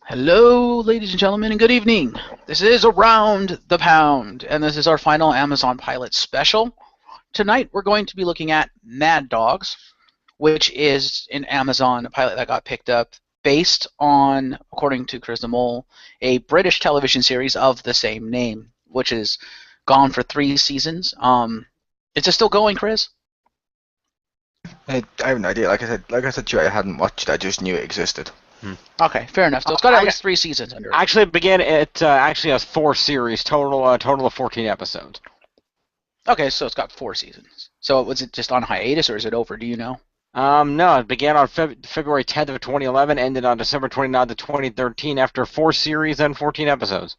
Hello, ladies and gentlemen, and good evening. This is Around the Pound, and this is our final Amazon Pilot special. Tonight, we're going to be looking at Mad Dogs, which is an Amazon pilot that got picked up based on, according to Chris the Mole, a British television series of the same name, which is gone for 3 seasons. Is it still going, Chris? I have no idea. Like I said to you, I hadn't watched it. I just knew it existed. Okay, fair enough. So it's got at least 3 seasons under it. Actually, it actually has 4 series total of 14 episodes. Okay, so it's got 4 seasons. So was it just on hiatus, or is it over? Do you know? No, it began on February 10th of 2011, ended on December 29th of 2013 after 4 series and 14 episodes.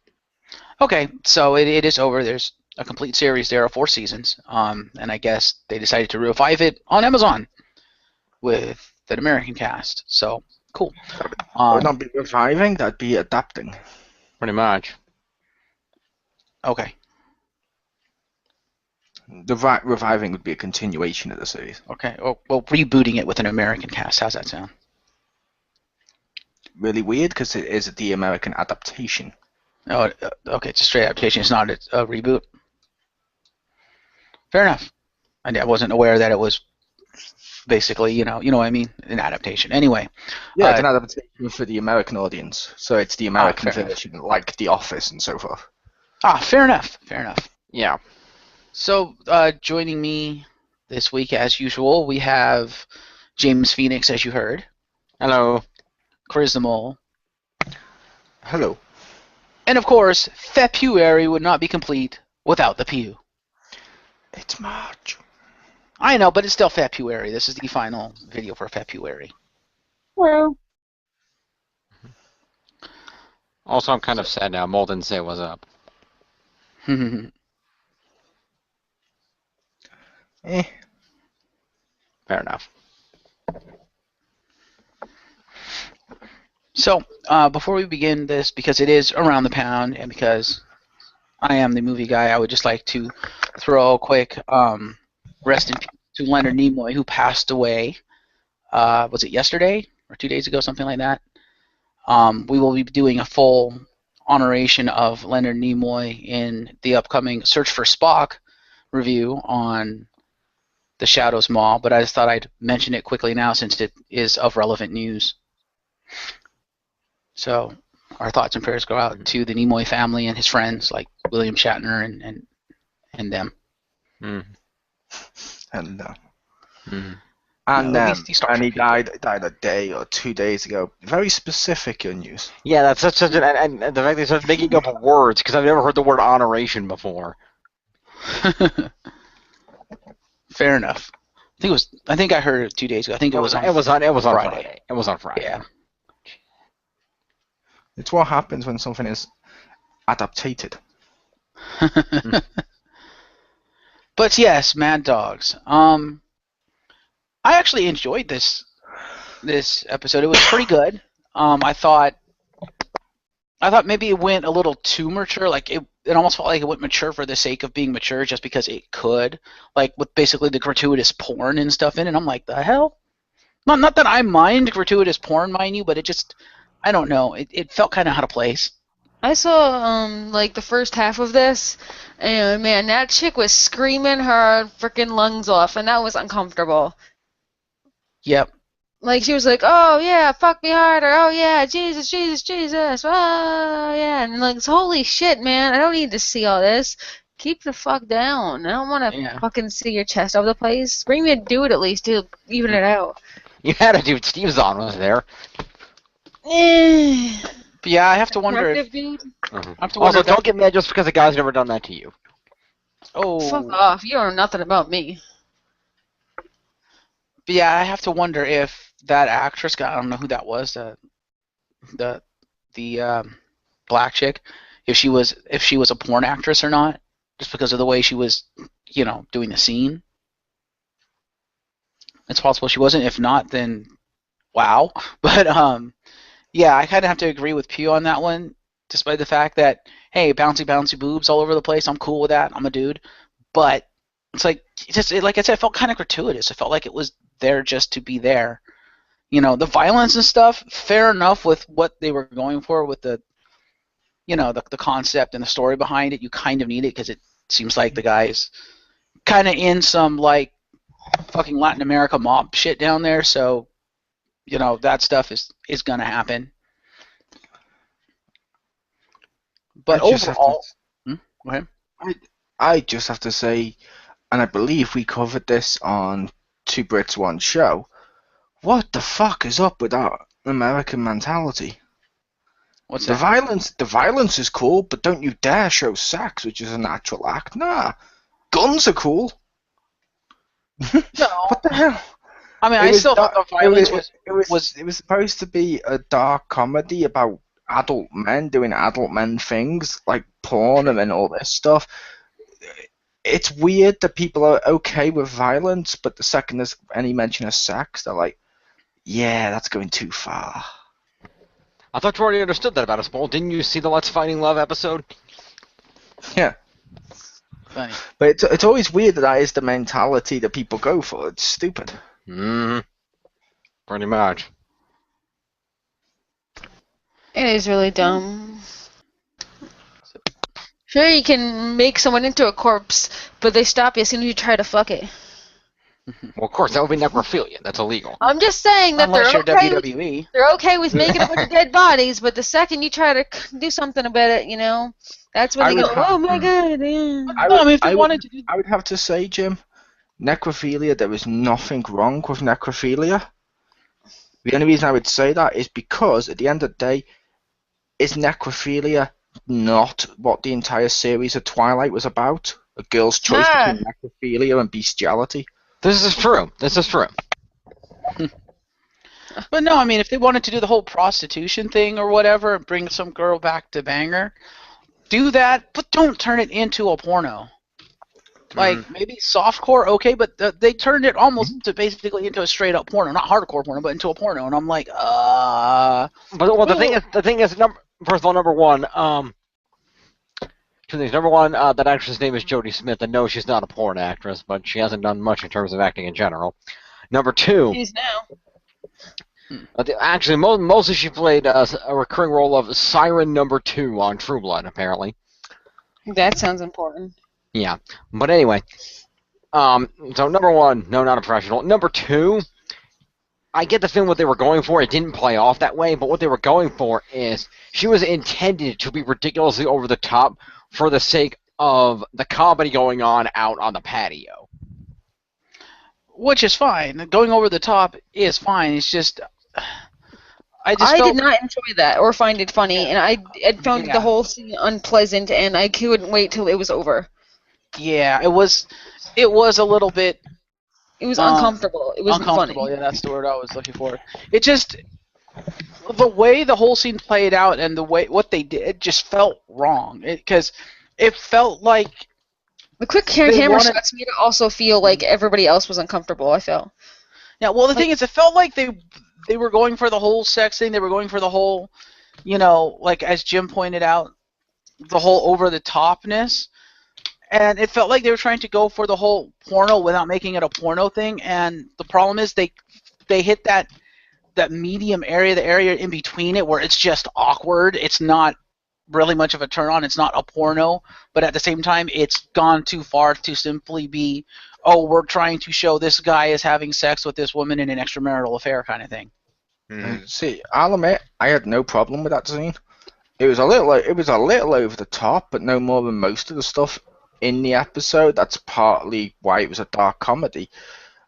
Okay, so it is over. There's a complete series there of 4 seasons, and I guess they decided to revive it on Amazon with an American cast. So cool. That would not be reviving. That'd be adapting. Pretty much. Okay. The reviving would be a continuation of the series. Okay. Well, rebooting it with an American cast. How's that sound? Really weird because it is the American adaptation. Oh, okay. It's a straight adaptation. It's not a reboot. Fair enough. I wasn't aware that it was basically, you know what I mean, an adaptation. Anyway. Yeah, it's an adaptation for the American audience, so it's the American version, like The Office and so forth. Fair enough. Fair enough. Yeah. So, joining me this week, as usual, we have James Phoenix, as you heard. Hello. Chris the Mole. Hello. And, of course, February would not be complete without the Pew. It's March. I know, but it's still February. This is the final video for February. Well, Also, I'm kind of sad now. Mole didn't say what's up. Fair enough. So, before we begin this, because it is Around the Pound, and because I am the movie guy, I would just like to throw a quick rest in peace to Leonard Nimoy, who passed away. Was it yesterday or 2 days ago, something like that? We will be doing a full honoration of Leonard Nimoy in the upcoming Search for Spock review on the Shadows Mall, but I just thought I'd mention it quickly now since it is of relevant news. So our thoughts and prayers go out to the Nimoy family and his friends like William Shatner and them. Mm. And at least and he died a day or 2 days ago. Very specific, your news. Yeah, that's such an and the fact they started making up words because I've never heard the word honoration before. Fair enough. I think I heard it 2 days ago. I think it was on Friday. It was on Friday. Yeah. It's what happens when something is adaptated. But yes, Mad Dogs. I actually enjoyed this episode. It was pretty good. I thought maybe it went a little too mature. Like it almost felt like it went mature for the sake of being mature, just because it could. Like with basically the gratuitous porn and stuff in it. I'm like, the hell? Not that I mind gratuitous porn, mind you, but it just, I don't know. It felt kind of out of place. I saw like the first half of this, and man, that chick was screaming her freaking lungs off, and that was uncomfortable. Yep. Like she was like, "Oh yeah, fuck me harder. Oh yeah, Jesus, Jesus, Jesus. Oh yeah," and like, holy shit, man, I don't need to see all this. Keep the fuck down. I don't want to fucking see your chest all over the place. Scream your dude at least to even it out. You had a dude. Steve Zahn was there. But yeah, I have to wonder if... Also, don't get mad just because a guy's never done that to you. Oh. Fuck off. You don't know nothing about me. But yeah, I have to wonder if that actress, I don't know who that was, the black chick, if she was a porn actress or not, just because of the way she was, doing the scene. It's possible she wasn't. If not, then wow. But yeah, I kind of have to agree with Pew on that one, despite the fact that, hey, bouncy boobs all over the place. I'm cool with that. I'm a dude. But it's like, like I said, it felt kind of gratuitous. It felt like it was there just to be there. the violence and stuff, fair enough with what they were going for with the concept and the story behind it. You kind of need it because it seems like the guy's kind of in some like fucking Latin America mob shit down there, so that stuff is gonna happen. But overall, go ahead. I just have to say, and I believe we covered this on Two Brits One Show. What the fuck is up with that American mentality? What's the that? violence? The violence is cool, but don't you dare show sex, which is a natural act. Nah, guns are cool. No. What the hell? I mean, I still thought the violence it was supposed to be a dark comedy about adult men doing adult men things like porn and all this stuff. It's weird that people are okay with violence, but the second there's any mention of sex, they're like, yeah, that's going too far. I thought you already understood that about us, Paul. Didn't you see the Let's Fighting Love episode? Yeah. Funny. But it's always weird that is the mentality that people go for. It's stupid. Pretty much. It is really dumb. Sure, you can make someone into a corpse, but they stop you as soon as you try to fuck it. Well, of course, that would be necrophilia. That's illegal. I'm just saying that Unless you're okay WWE. they're okay with making a bunch of dead bodies, but the second you try to do something about it, that's when they go, oh my god, yeah. I would have to say, Jim, necrophilia, there is nothing wrong with necrophilia. The only reason I would say that is because, at the end of the day, is necrophilia not what the entire series of Twilight was about? A girl's choice between necrophilia and bestiality? This is true. But no, I mean, if they wanted to do the whole prostitution thing or whatever and bring some girl back to banger, do that, but don't turn it into a porno. Like, maybe softcore, okay, but they turned it almost to basically into a straight-up porno. Not hardcore porno, but into a porno. And I'm like, But the thing is, first of all, number one, two things. Number one, that actress' name is Jodie Smith, and no, she's not a porn actress, but she hasn't done much in terms of acting in general. Number two, She's now. actually, mostly she played a recurring role of Siren Number 2 on True Blood, apparently. That sounds important. Yeah, but anyway, so number one, no, not a professional. Number two, I get the feeling what they were going for. It didn't play off that way, but what they were going for is she was intended to be ridiculously over the top for the sake of the comedy going on out on the patio. which is fine. Going over the top is fine. It's just, I did not enjoy that or find it funny, and I found the whole scene unpleasant, and I couldn't wait till it was over. Yeah, it was a little bit. It was uncomfortable. It was uncomfortable. funny. Yeah, that's the word I was looking for. It just, the way the whole scene played out and the way what they did, it just felt wrong. Because it felt like the quick camera shots made it also feel like everybody else was uncomfortable. I felt. Yeah. Well, the thing is, it felt like they were going for the whole sex thing. They were going for the whole, like as Jim pointed out, the whole over the topness. And it felt like they were trying to go for the whole porno without making it a porno thing. And the problem is they hit that medium area, the area in between it, where it's just awkward. It's not really much of a turn on. It's not a porno, but at the same time, it's gone too far to simply be, oh, we're trying to show this guy is having sex with this woman in an extramarital affair kind of thing. See, I'll admit, I had no problem with that scene. It was a little over the top, but no more than most of the stuff in the episode. That's partly why it was a dark comedy.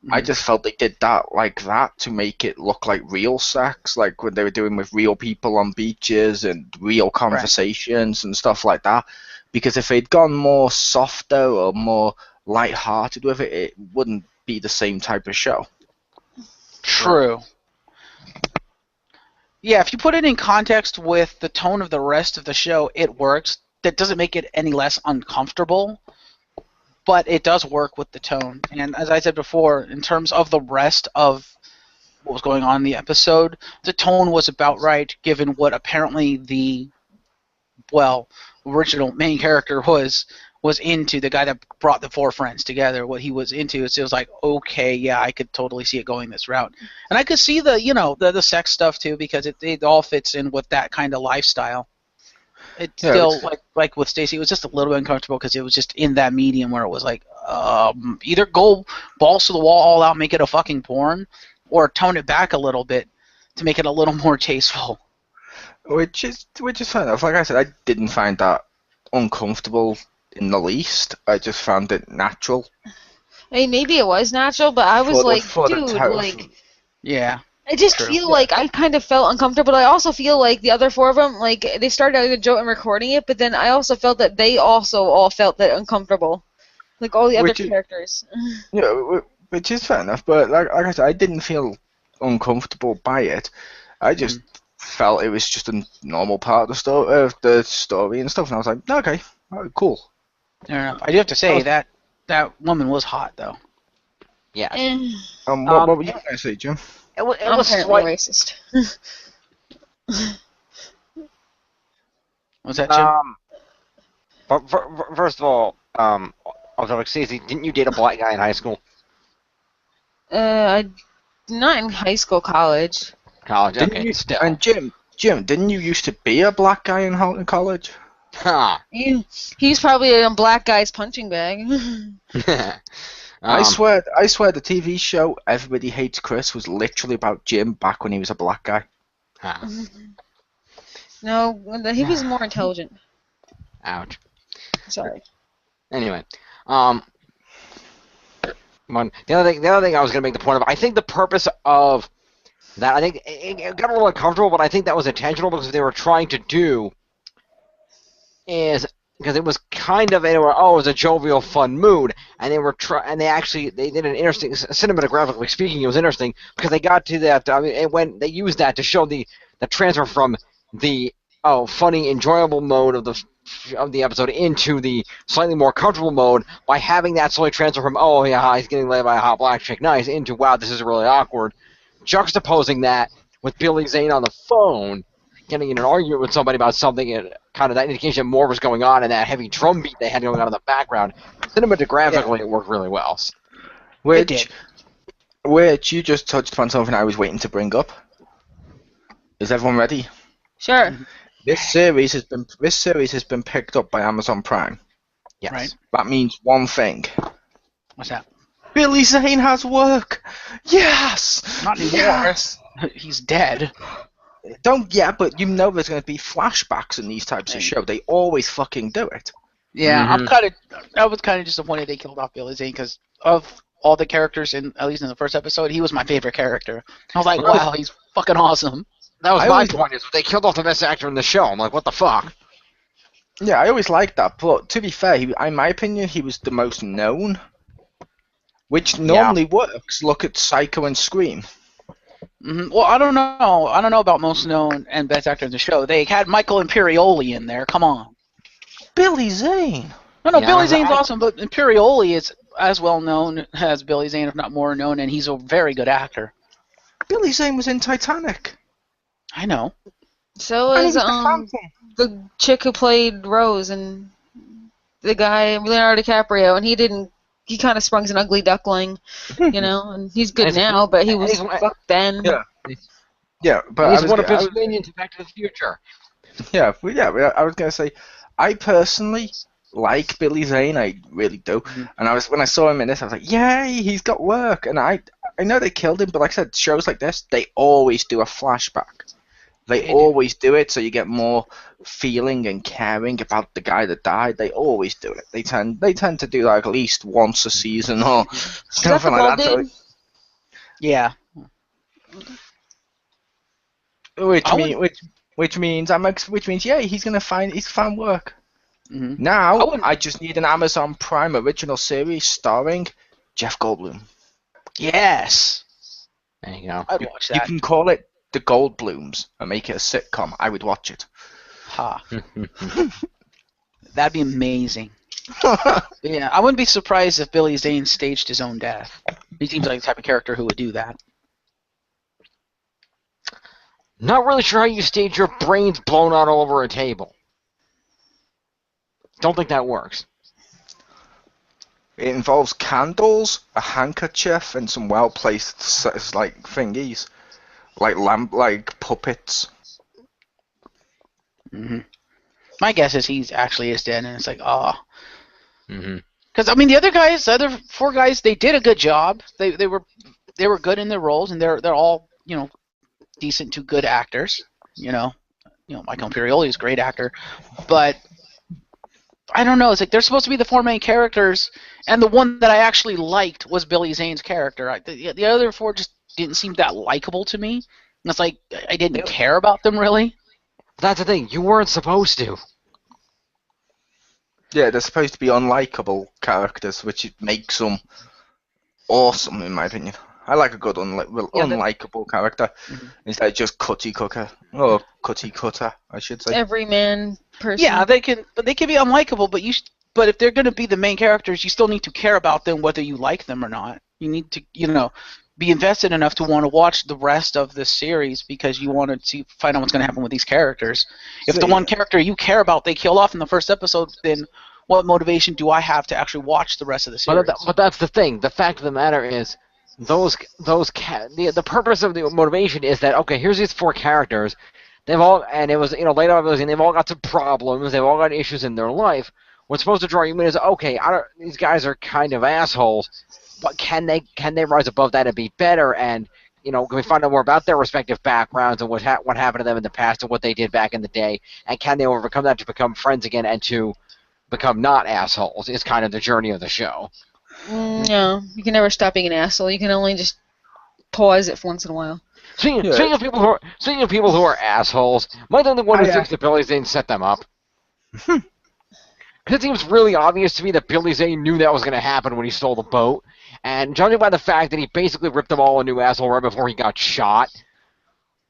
I just felt they did that like that to make it look like real sex, like when they were doing with real people on beaches and real conversations and stuff like that. Because if they'd gone more softer or more light-hearted with it, it wouldn't be the same type of show. True. Yeah, if you put it in context with the tone of the rest of the show, it works. That doesn't make it any less uncomfortable, but it does work with the tone. And as I said before, in terms of the rest of what was going on in the episode, the tone was about right, given what apparently the, original main character was was into, the guy that brought the four friends together, what he was into. It was like, okay, yeah, I could totally see it going this route, and I could see the the sex stuff too, because it all fits in with that kind of lifestyle. It's still like with Stacy, it was just a little bit uncomfortable because it was just in that medium where it was like, either go balls to the wall all out, make it a fucking porn, or tone it back a little bit to make it a little more tasteful. Which is fair enough. Like I said, I didn't find that uncomfortable in the least. I just found it natural. I mean, maybe it was natural, but I was like, dude, like, yeah. I just feel like I kind of felt uncomfortable. But I also feel like the other four of them, like, they started out the joke and recording it, but then I also felt that they also all felt that uncomfortable, like all the other characters. Yeah, which is fair enough. But like I said, I didn't feel uncomfortable by it. I just felt it was just a normal part of the story and stuff, and I was like, okay, cool. Fair enough. I do have to say that woman was hot, though. Yeah. What were you going to say, Jim? It was apparently racist. Was that Jim? But first of all, I was like, Stacey, didn't you date a black guy in high school? Not in high school, college. College, okay. Still. And Jim, didn't you used to be a black guy in college? Huh. He's probably a black guy's punching bag. I swear the TV show Everybody Hates Chris was literally about Jim back when he was a black guy. Huh. No, he was more intelligent. Ouch. Sorry. Anyway, the other thing I was going to make the point of, I think the purpose of that, I think it got a little uncomfortable, but I think that was intentional because what they were trying to do is, because it was kind of it was a jovial, fun mood, and they did an interesting, cinematographically speaking, it was interesting because they got to that. I mean, they used that to show the transfer from the funny, enjoyable mode of the episode into the slightly more comfortable mode by having that slowly transfer from he's getting laid by a hot black chick, nice, into wow, this is really awkward, juxtaposing that with Billy Zane on the phone getting in an argument with somebody about something, and kind of that indication more was going on, and that heavy drum beat they had going on in the background. Cinematographically, it worked really well. Which you just touched upon something I was waiting to bring up. Is everyone ready? Sure. This series has been picked up by Amazon Prime. Yes. Right. That means one thing. What's that? Billy Zane has work. Yes. Not anymore. Yes. He's dead. But you know there's going to be flashbacks in these types of shows. They always fucking do it. Yeah, I was kind of disappointed they killed off Billy Zane because of all the characters at least in the first episode, he was my favorite character. I was like, wow, he's fucking awesome. That was my point. Is they killed off the best actor in the show. I'm like, what the fuck? Yeah, I always liked that. But to be fair, in my opinion, he was the most known, which normally works. Look at Psycho and Scream. Mm-hmm. Well, I don't know. I don't know about most known and best actor in the show. They had Michael Imperioli in there. Come on. Billy Zane. No, Billy Zane's awesome, but Imperioli is as well known as Billy Zane, if not more known, and he's a very good actor. Billy Zane was in Titanic. I know. So is the chick who played Rose and the guy Leonardo DiCaprio, and he kind of sprung an ugly duckling, and he's good now, but he was fucked then. Yeah, but he's one of his minions in Back to the Future. Yeah, I was gonna say, I personally like Billy Zane, I really do. Mm-hmm. And when I saw him in this, I was like, yay, he's got work. And I know they killed him, but like I said, shows like this, they always do a flashback. They always do it, so you get more feeling and caring about the guy that died. They always do it. They tend to do like at least once a season or something like that. So yeah. Which means he's found work. Mm-hmm. Now I just need an Amazon Prime original series starring Jeff Goldblum. Yes. There you go. I'd watch that. You can call it The Goldblums and make it a sitcom. I would watch it. Ha. That'd be amazing. Yeah, I wouldn't be surprised if Billy Zane staged his own death. He seems like the type of character who would do that. Not really sure how you stage your brains blown out all over a table. Don't think that works. It involves candles, a handkerchief, and some well-placed like thingies, like like puppets. Hmm. My guess is he's actually is dead, and it's like, oh. Mm-hmm. Because I mean, the other 4 guys, they did a good job. They were good in their roles, and they're all decent to good actors. Michael Imperioli is a great actor, but I don't know. It's like they're supposed to be the 4 main characters, and the one that I actually liked was Billy Zane's character. The other 4 just didn't seem that likable to me. And it's like I didn't care about them really. That's the thing. You weren't supposed to. Yeah, they're supposed to be unlikable characters, which makes them awesome, in my opinion. I like a good unlikable character instead of just cutty cutter or cutty cutter, I should say. Everyman person. Yeah, they can be unlikable, but if they're going to be the main characters, you still need to care about them whether you like them or not. You need to, be invested enough to want to watch the rest of this series because you want to find out what's going to happen with these characters. If the one character you care about they kill off in the first episode, then what motivation do I have to actually watch the rest of the series? But that's the thing. The fact of the matter is, the purpose of the motivation is that, okay, here's these 4 characters. They've all, and it was, later on, they've all got some problems. They've all got issues in their life. What's supposed to draw you in is, okay, these guys are kind of assholes, but can they rise above that and be better? And can we find out more about their respective backgrounds and what happened to them in the past and what they did back in the day? And can they overcome that to become friends again and to become not assholes? Is kind of the journey of the show. No, you can never stop being an asshole. You can only just pause it once in a while. Speaking of people who are assholes, might I the one who thinks that Billy Zane set them up? Because it seems really obvious to me that Billy Zane knew that was going to happen when he stole the boat, and judging by the fact that he basically ripped them all a new asshole right before he got shot,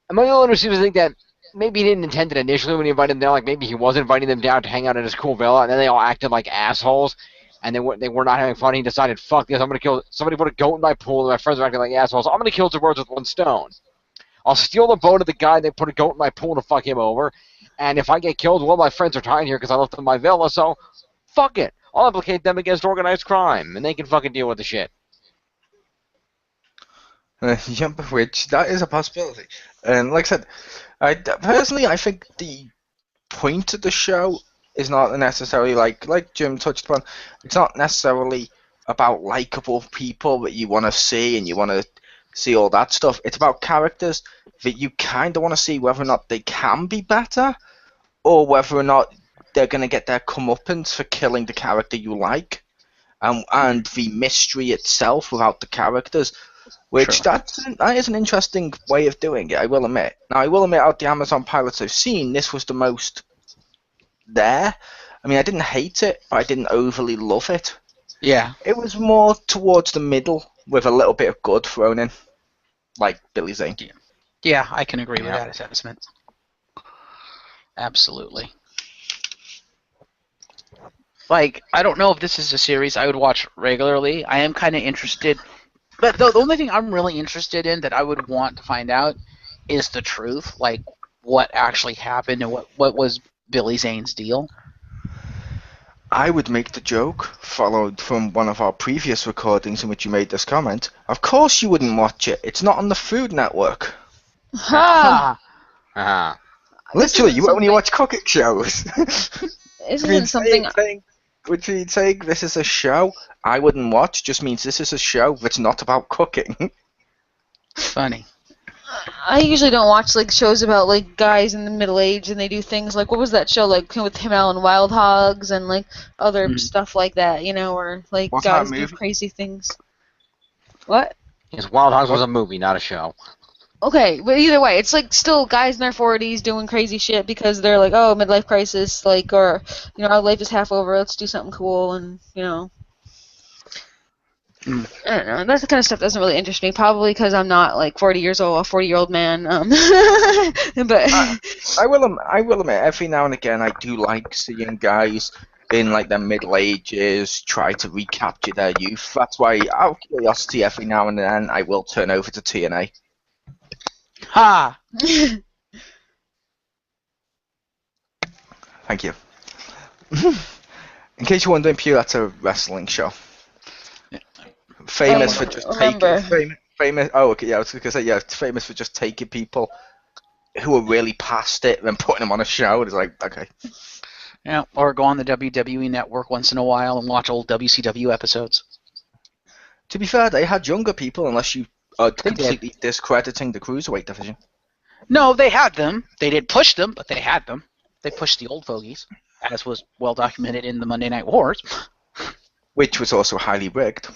am I the only one who seems to think that maybe he didn't intend it initially when he invited them down, like maybe he was inviting them down to hang out at his cool villa, and then they all acted like assholes, and they were not having fun. He decided, fuck this, I'm going to kill, somebody put a goat in my pool, and my friends are acting like assholes, I'm going to kill 2 birds with 1 stone. I'll steal the boat of the guy that put a goat in my pool to fuck him over, and if I get killed, well, my friends are dying here because I left them in my villa, so fuck it. I'll implicate them against organized crime, and they can fucking deal with the shit. Which, that is a possibility. And like I said, I think the point of the show is not necessarily, like Jim touched upon, it's not necessarily about likable people that you want to see and you want to see all that stuff. It's about characters that you kind of want to see whether or not they can be better or whether or not they're going to get their comeuppance for killing the character you like. And the mystery itself without the characters. Which, that is an interesting way of doing it, I will admit. Now, I will admit, out the Amazon pilots I've seen, this was the most there. I mean, I didn't hate it, but I didn't overly love it. Yeah. It was more towards the middle, with a little bit of good thrown in. Like Billy Zane. Yeah, I can agree with that assessment. Absolutely. Like, I don't know if this is a series I would watch regularly. I am kind of interested. But the only thing I'm really interested in that I would want to find out is the truth. Like, what actually happened and what was Billy Zane's deal. I would make the joke, followed from one of our previous recordings in which you made this comment. Of course you wouldn't watch it. It's not on the Food Network. Ha! Literally, you only watch cooking shows. Isn't something... Which means saying this is a show I wouldn't watch just means this is a show that's not about cooking. Funny. I usually don't watch shows about guys in the middle age and they do things like, what was that show with him out on Wild Hogs and other stuff like that, where What's guys do crazy things. What? Yes, Wild Hogs was a movie, not a show. Okay, but either way, it's still guys in their 40s doing crazy shit because they're oh, midlife crisis, or, our life is half over, let's do something cool, and, I don't know, that kind of stuff doesn't really interest me, probably because I'm not, 40 years old, a 40-year-old man, but... I will admit, every now and again, I do like seeing guys in, their middle ages try to recapture their youth. That's why, out of curiosity, every now and then, I will turn over to TNA. Ha! Thank you. In case you're wondering, Pew, that's a wrestling show. famous for just remember. famous. Oh, okay, yeah, I was gonna say it's famous for just taking people who are really past it and putting them on a show. It's like, okay. Yeah, or go on the WWE network once in a while and watch old WCW episodes. To be fair, they had younger people, unless you are They did. completely discrediting the cruiserweight division. No, they had them. They didn't push them, but they had them. They pushed the old fogies, as was well documented in the Monday Night Wars. Which was also highly rigged.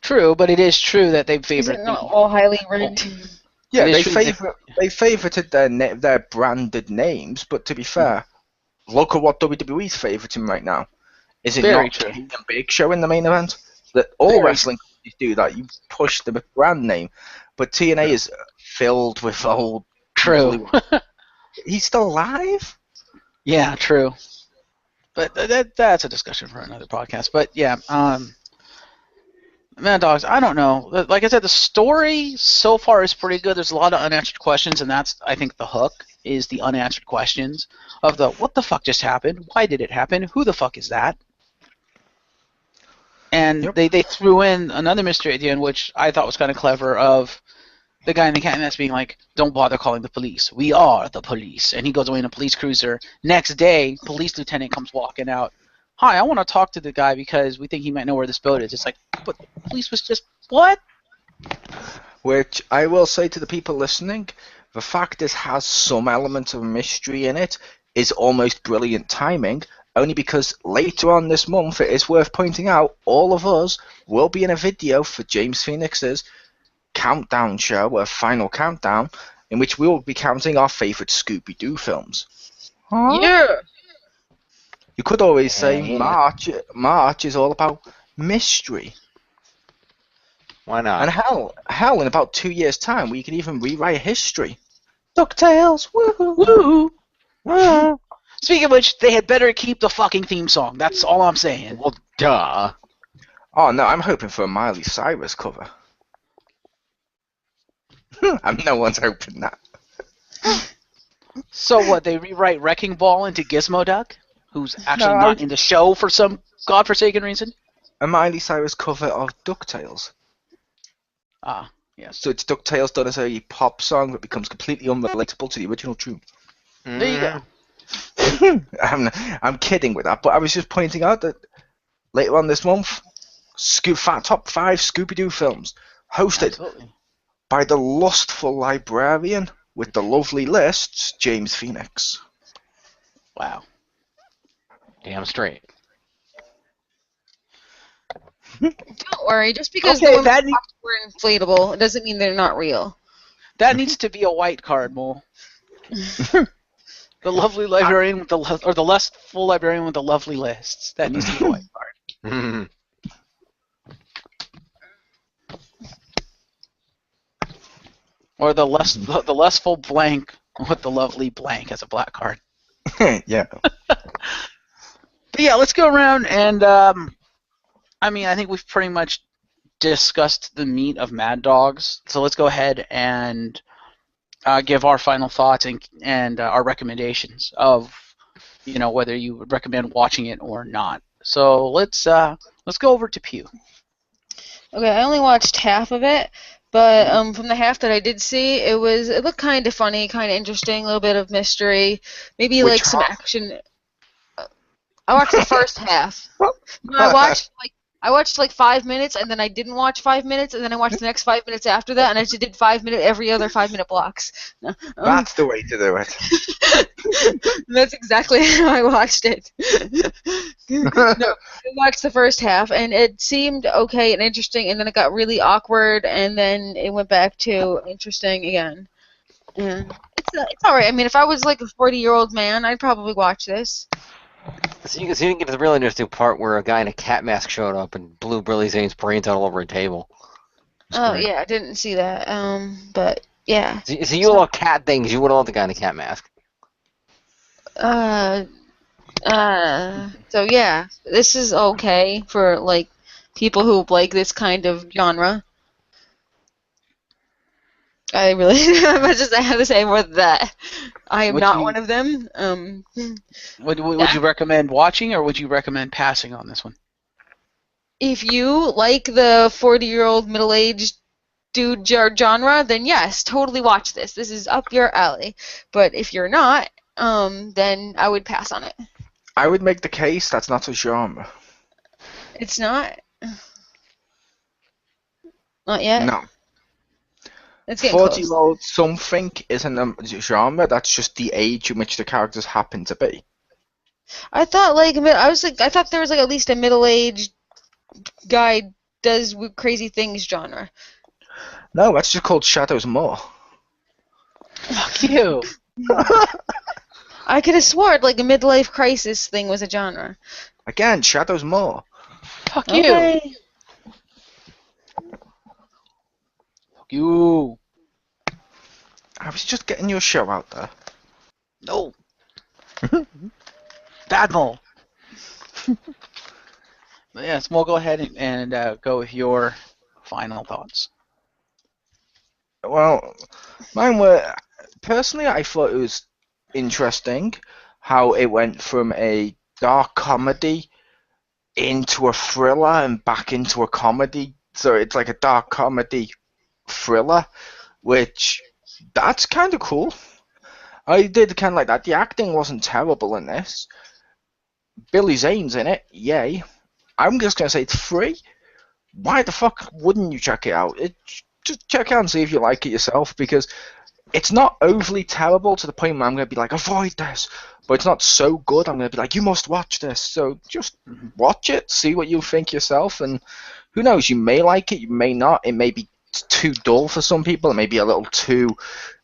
True, but it is true that they Is favored it not all highly rigged? Yeah, It they is true they favorited their branded names, but to be fair, look at what WWE's favoriting right now. Is it Very not true. King and Big Show in the main event? That all Very wrestling companies do that. You push the brand name, but TNA is filled with old. True. He's still alive. Yeah, true. But that's a discussion for another podcast. But yeah, Mad Dogs, I don't know. Like I said, the story so far is pretty good. There's a lot of unanswered questions, and that's, I think, the hook is the unanswered questions of the what the fuck just happened? Why did it happen? Who the fuck is that? And Yep. they threw in another mystery at the end, which I thought was kind of clever, of the guy in the cat that's being like, don't bother calling the police. We are the police. And he goes away in a police cruiser. Next day, police lieutenant comes walking out. Hi, I want to talk to the guy because we think he might know where this boat is. It's like, but the police was just, what? Which I will say to the people listening, the fact this has some element of mystery in it is almost brilliant timing, only because later on this month, it is worth pointing out, all of us will be in a video for James Phoenix's countdown show, a final countdown, in which we will be counting our favourite Scooby-Doo films. Yeah. You could always say Yeah. March is all about mystery. Why not? And hell, in about 2 years' time, we can even rewrite history. DuckTales, woohoo! Woo! Speaking of which, they had better keep the fucking theme song. That's all I'm saying. Well, duh. Oh no, I'm hoping for a Miley Cyrus cover. No one's hoping that. So what, they rewrite Wrecking Ball into Gizmo Duck? Who's actually No, not in the show for some godforsaken reason? A Miley Cyrus cover of DuckTales. Ah, yes. So it's DuckTales done as a pop song that becomes completely unrelatable to the original tune. There you go. I'm kidding with that, but I was just pointing out that later on this month, top 5 Scooby-Doo films, hosted Absolutely. by the lustful librarian with the lovely lists, James Phoenix. Wow. Damn straight. Don't worry, just because Okay, the women's that props were inflatable, it doesn't mean they're not real. That needs to be a white card, Mole. The lovely librarian with or the lustful librarian with the lovely lists. That needs to be a white card. Or the lustful blank with the lovely blank as a black card. Yeah. But yeah, let's go around and I mean, I think we've pretty much discussed the meat of Mad Dogs. So let's go ahead and give our final thoughts and our recommendations of, you know, whether you would recommend watching it or not. So let's go over to Pew. Okay, I only watched half of it, but from the half that I did see, it looked kind of funny, kind of interesting, a little bit of mystery, maybe Which like some half? action. I watched the first half. No, I watched like 5 minutes, and then I didn't watch 5 minutes, and then I watched the next 5 minutes after that, and I just did every other 5-minute blocks. That's the way to do it. That's exactly how I watched it. No, I watched the first half, and it seemed okay and interesting, and then it got really awkward, and then it went back to interesting again. And it's alright. I mean, if I was like a 40-year-old man, I'd probably watch this. So you didn't get to the really interesting part where a guy in a cat mask showed up and blew Billy Zane's brains out all over a table. Oh, yeah, I didn't see that. But, yeah. So you love cat things, you would love the guy in a cat mask. So yeah, this is okay for like people who like this kind of genre. I really don't have much to have to say more than that. I am not one of them. Would you recommend watching or would you recommend passing on this one? if you like the 40-year-old middle-aged dude genre, then yes, totally watch this. This is up your alley. But if you're not, then I would pass on it. I would make the case that's not a genre. It's not. Not yet. No. It's getting close. 40-year-old something isn't a genre. That's just the age in which the characters happen to be. I thought I thought there was like at least a middle-aged guy does crazy things genre. No, that's just called Shadows More. Fuck you. I could have sworn like a midlife crisis thing was a genre. Again, Shadows More. Fuck Okay. you. Fuck you. I was just getting your show out there. No. Bad mole. But yes, we'll go ahead and go with your final thoughts. Well, mine were personally. I thought it was interesting how it went from a dark comedy into a thriller and back into a comedy. So it's like a dark comedy thriller, which that's kind of cool. I did kind of like that. The acting wasn't terrible in this. Billy Zane's in it, yay. I'm just gonna say it's free. Why the fuck wouldn't you check it out? Just check it out and see if you like it yourself, because it's not overly terrible to the point where I'm gonna be like, avoid this, but it's not so good I'm gonna be like, you must watch this. So just watch it, see what you think yourself, and who knows, you may like it, you may not. It may be too dull for some people, it may be a little too,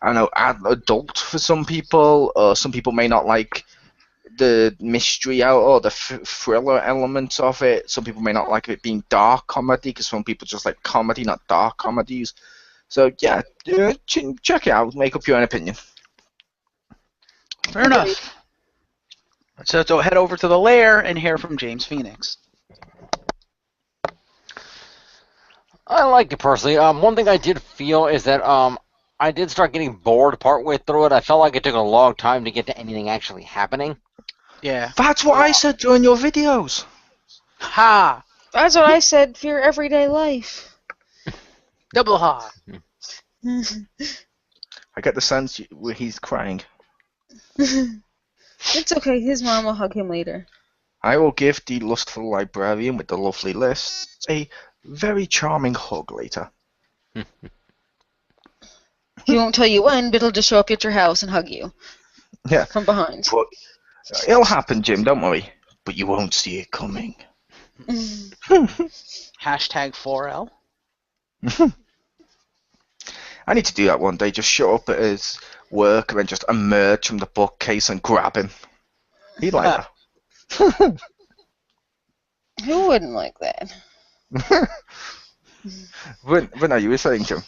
I don't know, adult for some people, or some people may not like the mystery out or the thriller elements of it. Some people may not like it being dark comedy, because some people just like comedy, not dark comedies. So yeah, check it out, make up your own opinion. Fair enough. So head over to the lair and hear from James Phoenix. I liked it personally. One thing I did feel is that I did start getting bored partway through it. I felt like it took a long time to get to anything actually happening. Yeah. That's what I said during your videos. Ha! That's what I said for your everyday life. Double ha! I get the sense where he's crying. It's okay, his mom will hug him later. I will give the lustful librarian with the lovely lists a very charming hug later. He won't tell you when, but he'll just show up at your house and hug you. Yeah. From behind. But it'll happen, Jim, don't worry. But you won't see it coming. Hashtag 4L. I need to do that one day. Just show up at his work and then just emerge from the bookcase and grab him. He'd like that. Who wouldn't like that? When are you saying, Jim?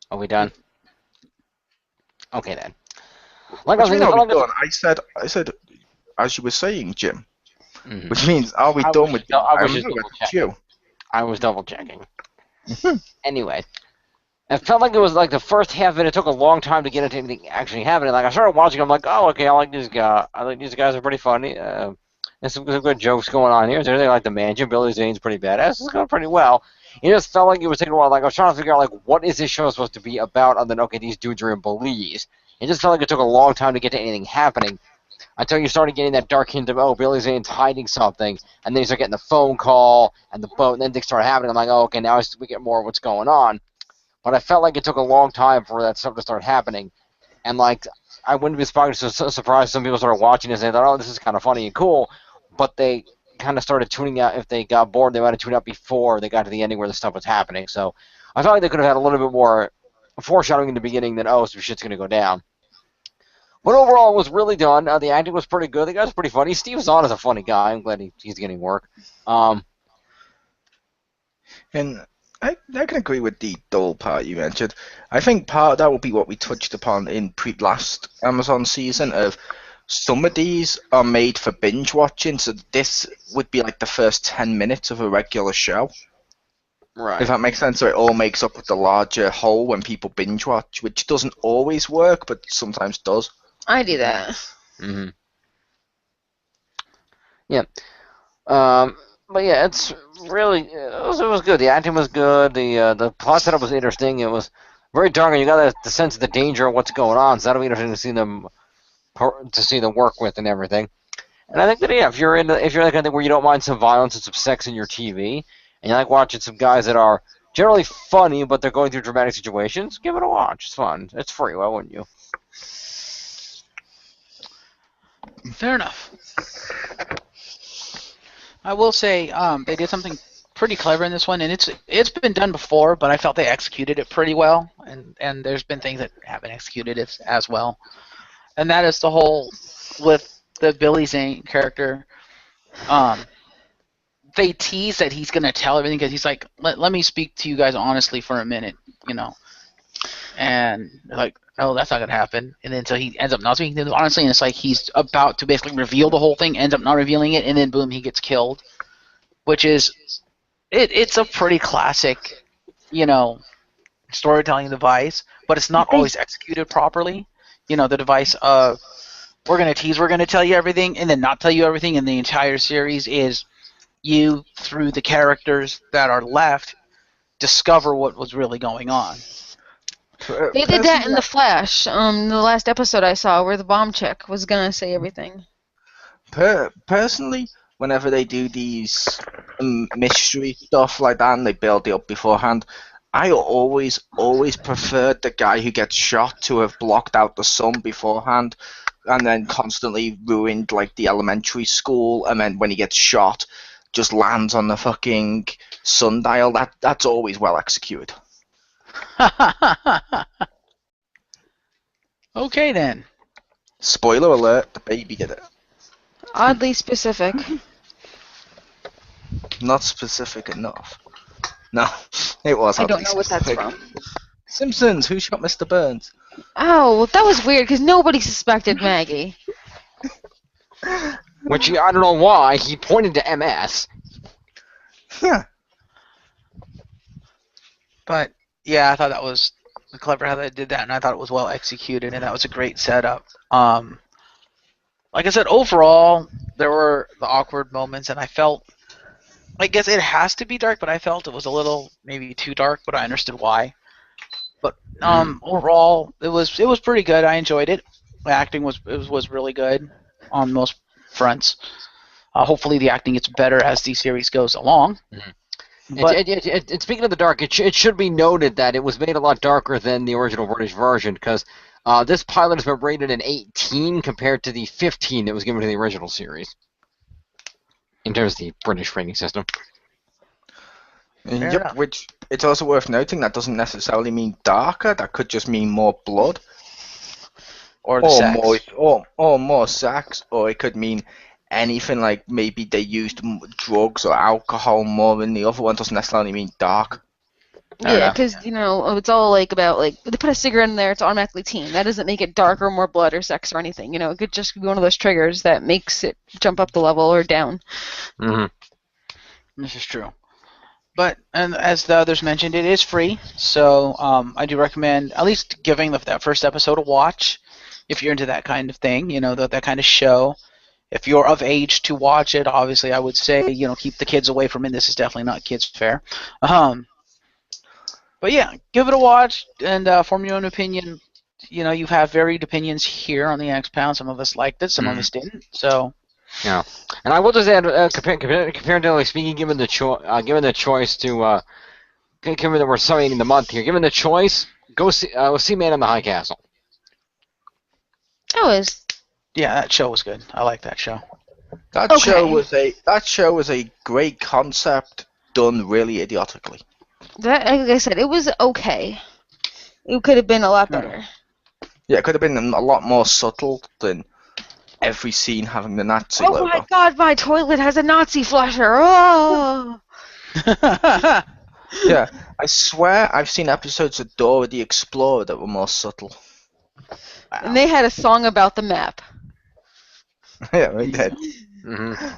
Are we done? Okay then. Like What do you mean, are we like done? I said, as you were saying, Jim. Mhm. Which means, are we I done was with just- I was I'm just not double with you. I was double checking. Anyway, it felt like it was like the first half of it. It took a long time to get into anything actually happening. Like I started watching, I'm like, oh, okay, I like these guys. I think these guys are pretty funny. There's some good jokes going on here. There's everything like the mansion. Billy Zane's pretty badass. It's going pretty well. It just felt like it was taking a while. Like I was trying to figure out like what is this show supposed to be about? And then okay, these dudes are in Belize. It just felt like it took a long time to get to anything happening. Until you started getting that dark hint of, oh, Billy Zane's hiding something, and then you start getting the phone call and the boat, and then things start happening. I'm like, oh, okay, now we get more of what's going on. But I felt like it took a long time for that stuff to start happening. And, like, I wouldn't be surprised some people started watching this and they thought, oh, this is kind of funny and cool. But they kind of started tuning out. If they got bored, they might have tuned out before they got to the ending where the stuff was happening. So I felt like they could have had a little bit more foreshadowing in the beginning that, oh, some shit's going to go down. But overall, it was really done. The acting was pretty good. The guy's pretty funny. Steve Zahn is a funny guy. I'm glad he's getting work. And I can agree with the dull part you mentioned. I think part of that will be what we touched upon in last Amazon season of some of these are made for binge watching, so this would be like the first 10 minutes of a regular show. Right. If that makes sense, so it all makes up with the larger whole when people binge watch, which doesn't always work, but sometimes does. I do that. Mm-hmm. Yeah. But yeah, it's really it was good. The acting was good. The plot setup was interesting. It was very dark, and you got the sense of the danger of what's going on. So that'll be interesting to see them work with and everything. And I think that if you're that kind of thing where you don't mind some violence and some sex in your TV, and you like watching some guys that are generally funny but they're going through dramatic situations, give it a watch. It's fun. It's free. Why wouldn't you? Fair enough. I will say they did something pretty clever in this one, and it's been done before, but I felt they executed it pretty well, and there's been things that haven't executed it as well, and that is the whole with the Billy Zane character. They tease that he's gonna tell everything because he's like, let me speak to you guys honestly for a minute, and they're like, oh, that's not gonna happen, and then so he ends up not speaking to them honestly, and it's like he's about to basically reveal the whole thing, ends up not revealing it, and then boom, he gets killed, which is it's a pretty classic, storytelling device, but it's not always executed properly. The device of we're gonna tease, we're gonna tell you everything, and then not tell you everything, and the entire series is you through the characters that are left discover what was really going on. They did that in The Flash. The last episode I saw where the bomb chick was gonna say everything. Personally, whenever they do these mystery stuff like that and they build it up beforehand, I always preferred the guy who gets shot to have blocked out the sun beforehand and then constantly ruined like the elementary school, and then when he gets shot just lands on the fucking sundial. That's always well executed. Okay then. Spoiler alert, the baby did it. Oddly specific. Not specific enough. No, it was. I don't know what that's from. Simpsons, who shot Mr. Burns? Oh, well, that was weird because nobody suspected Maggie. Which I don't know why he pointed to MS. Yeah. But yeah, I thought that was clever how they did that, and I thought it was well executed, and that was a great setup. Like I said, overall, there were the awkward moments, and I felt, I guess it has to be dark, but I felt it was a little maybe too dark, but I understood why. But overall, it was pretty good. I enjoyed it. The acting was really good on most fronts. Hopefully, the acting gets better as the series goes along. Mm-hmm. But speaking of the dark, it should be noted that it was made a lot darker than the original British version because this pilot has been rated an 18 compared to the 15 that was given to the original series in terms of the British rating system. Yep, which it's also worth noting that doesn't necessarily mean darker. That could just mean more blood, or sex, or more sex, or it could mean anything like maybe they used drugs or alcohol more than the other one. Doesn't necessarily mean dark. Yeah, because it's all like about like they put a cigarette in there, it's automatically teen. That doesn't make it dark or more blood or sex or anything. It could just be one of those triggers that makes it jump up the level or down. Mm-hmm. This is true. But and as the others mentioned, it is free, so I do recommend at least giving that first episode a watch if you're into that kind of thing. That kind of show. If you're of age to watch it, obviously I would say keep the kids away from it. This is definitely not kids fair. But yeah, give it a watch and form your own opinion. You have varied opinions here on the X-Pound. Some of us liked it, some of us didn't. So. Yeah, and I will just add, comparatively speaking, given the choice to, given that we're summing the month here, given the choice, go see Man in the High Castle. Yeah, that show was good. I like that show. That show was a great concept done really idiotically. Like I said, it was okay. It could have been a lot better. Yeah, it could have been a lot more subtle than every scene having the Nazi logo. Oh my god, my toilet has a Nazi flusher! Oh! Yeah, I swear I've seen episodes of Dora the Explorer that were more subtle. Wow. And they had a song about the map. Yeah, they did. Mm-hmm.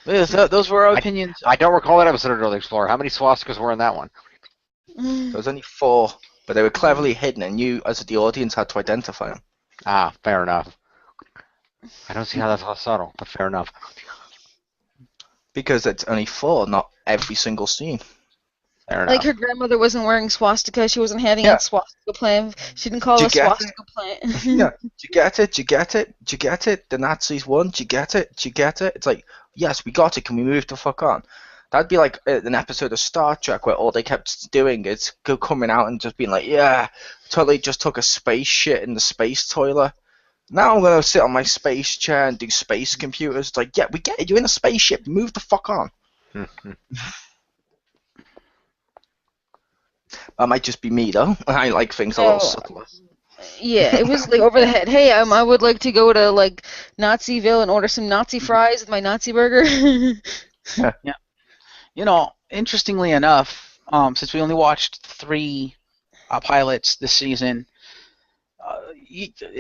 Those were our opinions. I don't recall that episode of Dora the Explorer. How many swastikas were in that one? There was only 4, but they were cleverly hidden, and you, as the audience, had to identify them. Ah, fair enough. I don't see how that's all subtle, but fair enough. Because it's only 4, not every single scene. Fair Like enough. her grandmother wasn't wearing swastika. She wasn't having Yeah. a swastika plant. She didn't call Do it you a get it? swastika plant. Yeah. Do you get it? Do you get it? Do you get it? The Nazis won. Do you get it? Do you get it? It's like, yes, we got it. Can we move the fuck on? That'd be like an episode of Star Trek where all they kept doing is coming out and just being like, yeah, totally just took a space shit in the space toilet. Now I'm gonna sit on my space chair and do space computers. It's like, yeah, we get it. You're in a spaceship. Move the fuck on. That might just be me though. I like things a little subtler. Yeah, it was like over the head. Hey, I would like to go to like Naziville and order some Nazi fries with my Nazi burger. Yeah. You know, interestingly enough, since we only watched 3 pilots this season,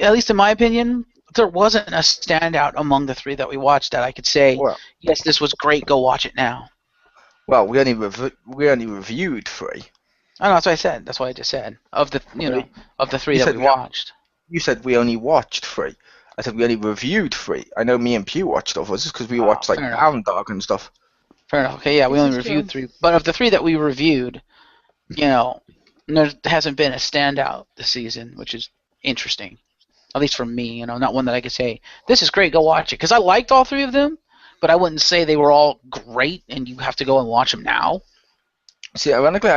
at least in my opinion, there wasn't a standout among the 3 that we watched that I could say, Well, yes, this was great. Go watch it now. well, we only reviewed 3. Oh, no, that's what I said. That's what I just said. Of the of the 3 You that said we we- watched. You said we only watched 3. I said we only reviewed 3. I know me and Pew watched others because we watched like fair enough. Hound Dog and stuff. Fair enough. Okay, yeah, we This only is reviewed true. 3, but of the 3 that we reviewed, there hasn't been a standout this season, which is interesting. At least for me, not one that I could say this is great. Go watch it, because I liked all 3 of them, but I wouldn't say they were all great, and you have to go and watch them now. See, ironically,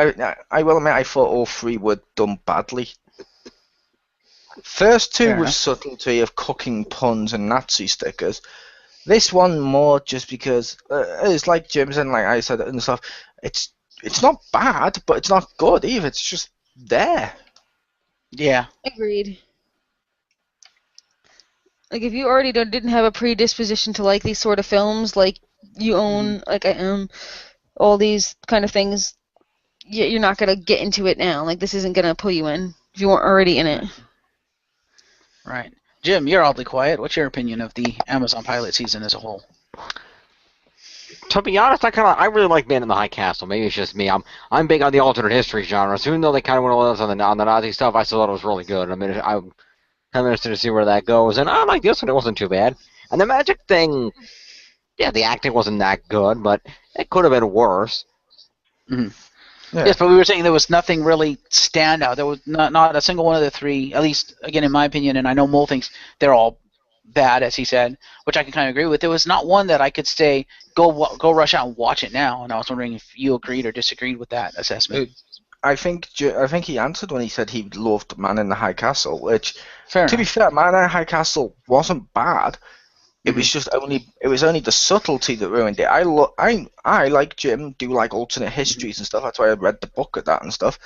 I will admit I thought all 3 were done badly. First 2 Fair was enough. subtlety of cooking puns and Nazi stickers. This one more just because it's like Jim said, like I said and stuff. It's not bad, but it's not good either. It's just there. Yeah. Agreed. Like if you already didn't have a predisposition to like these sort of films, like you own, like I own, all these kind of things, you're not gonna get into it now. Like this isn't gonna pull you in if you weren't already in it. Right. Jim, you're oddly quiet. What's your opinion of the Amazon pilot season as a whole? To be honest, I really like being in the High Castle. Maybe it's just me. I'm big on the alternate history genre. So even though they kind of went all on the Nazi stuff, I still thought it was really good. I mean, I'm kind of interested to see where that goes. And I like this one; it wasn't too bad. And the magic thing, yeah, the acting wasn't that good, but it could have been worse. Yeah. Yes, but we were saying there was nothing really standout. There was not a single one of the 3, at least, again, in my opinion, and I know Mole thinks they're all bad, as he said, which I can kind of agree with. There was not one that I could say, go rush out and watch it now, and I was wondering if you agreed or disagreed with that assessment. I think he answered when he said he loved Man in the High Castle, which, Fair to be enough. fair, Man in the High Castle wasn't bad. It was just only the subtlety that ruined it. I like Jim, do like alternate histories and stuff. That's why I read the book of that and stuff.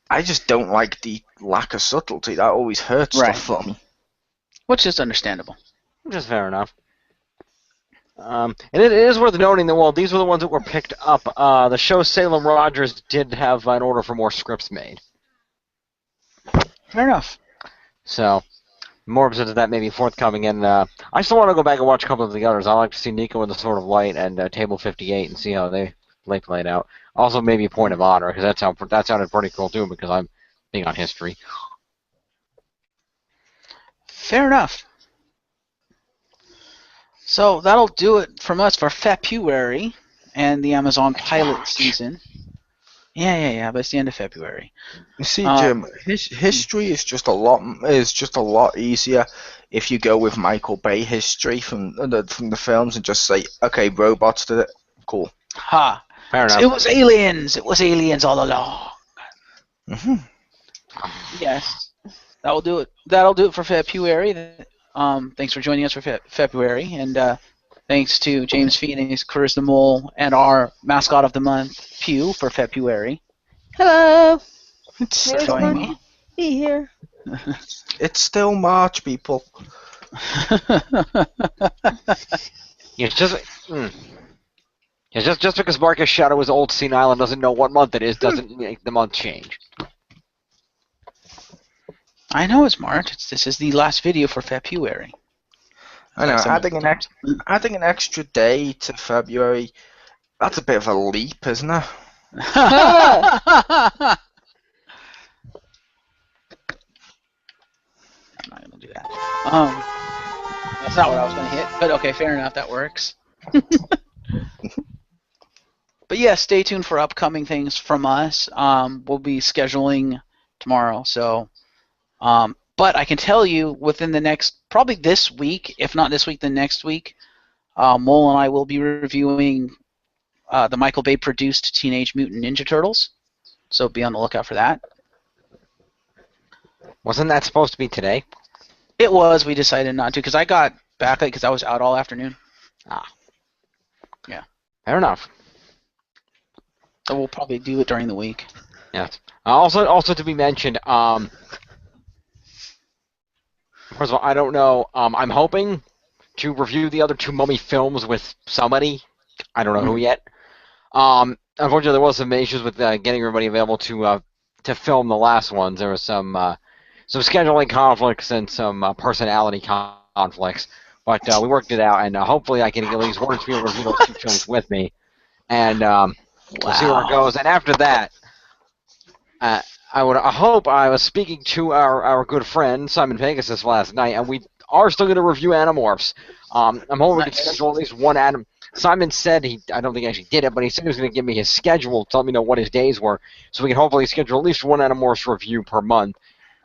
I just don't like the lack of subtlety. That always hurts Right. stuff for me. Which is understandable. Which is fair enough. And it is worth noting that, well, these were the ones that were picked up. The show Salem Rogers did have an order for more scripts made. Fair enough. So, more episodes of that may be forthcoming. And I still want to go back and watch a couple of the others. I like to see Nico in the Sword of Light and Table 58 and see how they played out. Also, maybe Point of Honor, because that sounded pretty cool, too, because I'm big on history. Fair enough. So that'll do it from us for February and the Amazon pilot season. Yeah, but it's the end of February. You see, Jim, history is just a lot easier if you go with Michael Bay history from the films and just say, okay, robots did it, cool. Ha! Fair enough. It was aliens. It was aliens all along. Hmm. Yes, that'll do it. That'll do it for February. Thanks for joining us for February, and thanks to James Phoenix, Chris the Mole, and our mascot of the month, Pew, for February. Hello. It's Hey, it's joining fun me. to be here. it's still March, people. It's just because Marcus Shadow is old, senile, and doesn't know what month it is doesn't make the month change. I know it's March. This is the last video for February. I know, Like adding an extra day to February, that's a bit of a leap, isn't it? I'm not gonna do that. That's not what I was gonna hit, but okay, fair enough. That works. But yeah, stay tuned for upcoming things from us. We'll be scheduling tomorrow, so. But I can tell you within the next, probably this week, if not this week, then next week, Mole and I will be reviewing the Michael Bay produced Teenage Mutant Ninja Turtles. So be on the lookout for that. Wasn't that supposed to be today? It was. We decided not to because I got back late because I was out all afternoon. Yeah. Fair enough. So we'll probably do it during the week. Yes. Also to be mentioned, first of all, I don't know. I'm hoping to review the other two Mummy films with somebody. I don't know who yet. Unfortunately, there was some issues with getting everybody available to film the last ones. There was some scheduling conflicts and some personality conflicts, but we worked it out, and hopefully I can at least one or two review those two films with me, and we'll see where it goes. And after that, I hope I was speaking to our good friend Simon Pegasus last night, and we are still going to review Animorphs. I'm hoping we can schedule at least one Anim. Simon said I don't think he actually did it, but he said he was going to give me his schedule to let me know what his days were, so we can hopefully schedule at least one Animorphs review per month.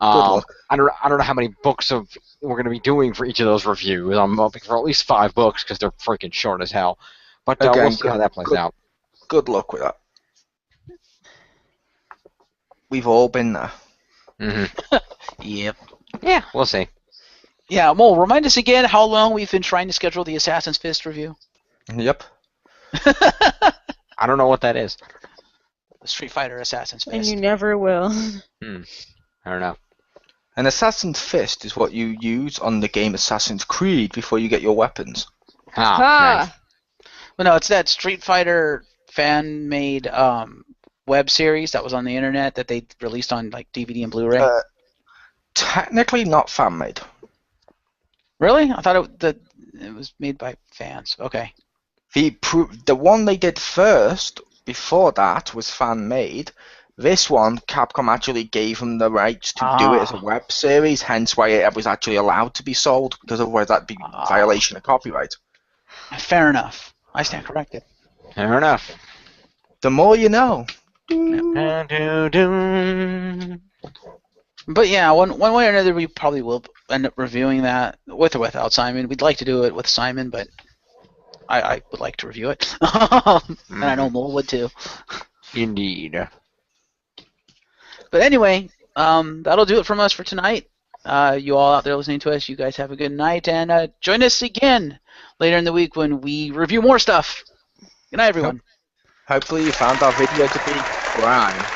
Good luck. I don't know how many books we're going to be doing for each of those reviews. I'm hoping for at least 5 books because they're freaking short as hell. But we'll see how that plays out. Good luck with that. We've all been there. Mm-hmm. Yep. Yeah, we'll see. Yeah, Mole, remind us again how long we've been trying to schedule the Assassin's Fist review. Yep. I don't know what that is. The Street Fighter Assassin's Fist. And you never will. I don't know. An Assassin's Fist is what you use on the game Assassin's Creed before you get your weapons. Nice. Well, no, it's that Street Fighter fan-made web series that was on the internet that they released on like DVD and Blu-ray. Technically not fan-made. Really? I thought it was made by fans. Okay. The one they did first, before that, was fan-made. This one, Capcom actually gave them the rights to do it as a web series, hence why it was actually allowed to be sold, because otherwise that'd be violation of copyright. Fair enough. I stand corrected. Fair enough. The more you know. But yeah, one way or another, we probably will end up reviewing that with or without Simon. We'd like to do it with Simon, but I would like to review it, and I know Mole would too. Indeed. But anyway, that'll do it from us for tonight. You all out there listening to us, you guys have a good night, and join us again later in the week when we review more stuff. Good night, everyone. Hopefully you found our video to be grand.